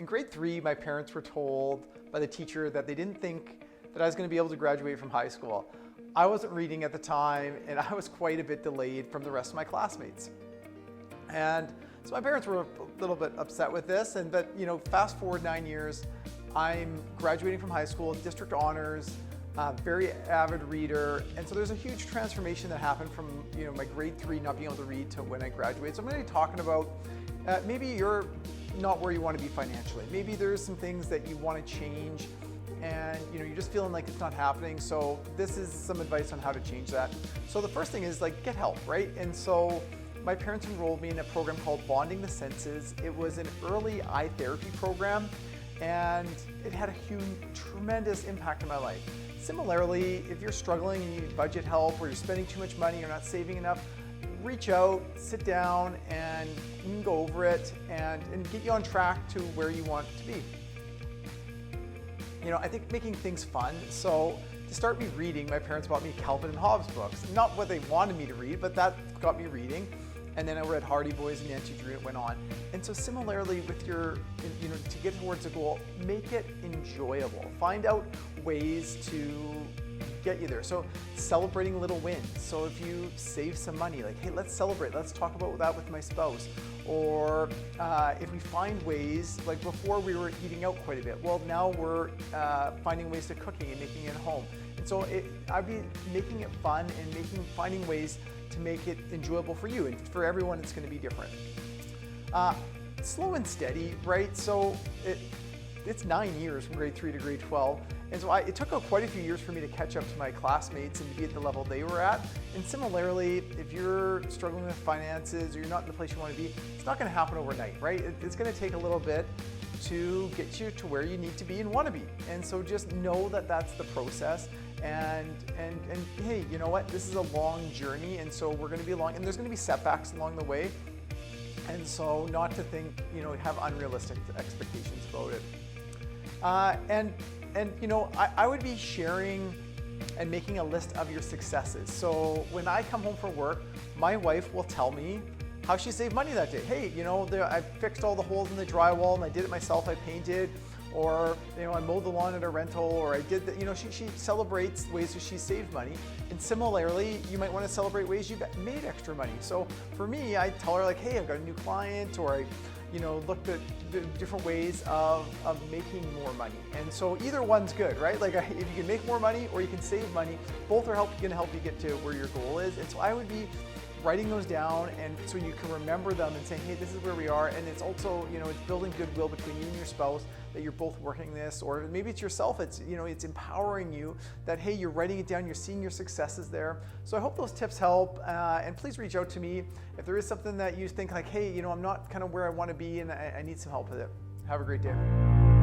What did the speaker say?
In grade 3, my parents were told by the teacher that they didn't think that I was going to be able to graduate from high school. I wasn't reading at the time, and I was quite a bit delayed from the rest of my classmates. And so my parents were a little bit upset with this, but fast forward 9 years, I'm graduating from high school, district honors, very avid reader, and so there's a huge transformation that happened from my grade 3 not being able to read to when I graduated. So I'm going to be talking about maybe you're not where you want to be financially. Maybe there's some things that you want to change, and you're just feeling like it's not happening. So this is some advice on how to change that. So the first thing is get help, right? And so my parents enrolled me in a program called Bonding the Senses. It was an early eye therapy program, and it had a tremendous impact on my life. Similarly, if you're struggling and you need budget help, or you're spending too much money, you're not saving enough, reach out, sit down, and you can go over it and get you on track to where you want to be. I think making things fun. So to start me reading, my parents bought me Calvin and Hobbes books. Not what they wanted me to read, but that got me reading. And then I read Hardy Boys and Nancy Drew, and it went on. And so similarly with your, to get towards a goal, make it enjoyable. Find out ways to get you there. So celebrating little wins. So if you save some money, hey, let's celebrate. Let's talk about that with my spouse. Or if we find ways, like before we were eating out quite a bit. Well, now we're finding ways to cooking and making it at home. And so I'd be making it fun and finding ways to make it enjoyable for you. And for everyone, it's going to be different. Slow and steady, right? So it's 9 years from grade 3 to grade 12. And so it took quite a few years for me to catch up to my classmates and to be at the level they were at. And similarly, if you're struggling with finances or you're not in the place you want to be, it's not going to happen overnight, right? It's going to take a little bit to get you to where you need to be and want to be. And so just know that that's the process. And hey, you know what? This is a long journey, and so we're going to be long, and there's going to be setbacks along the way. And so not to think, have unrealistic expectations about it. I would be sharing and making a list of your successes. So when I come home from work, my wife will tell me how she saved money that day. Hey, I fixed all the holes in the drywall and I did it myself, I painted, or I mowed the lawn at a rental, or I did that. She celebrates ways that she saved money. And similarly, you might want to celebrate ways you made extra money. So for me, I tell her hey, I've got a new client, or I looked at the different ways of making more money. And so either one's good, right? If you can make more money or you can save money, both are going to help you get to where your goal is. And so I would be writing those down, and so you can remember them and say, hey, this is where we are. And it's also, it's building goodwill between you and your spouse that you're both working this, or maybe it's yourself. It's, it's empowering you that, hey, you're writing it down, you're seeing your successes there. So I hope those tips help, and please reach out to me if there is something that you think hey, I'm not kind of where I want to be and I need some help with it. Have a great day.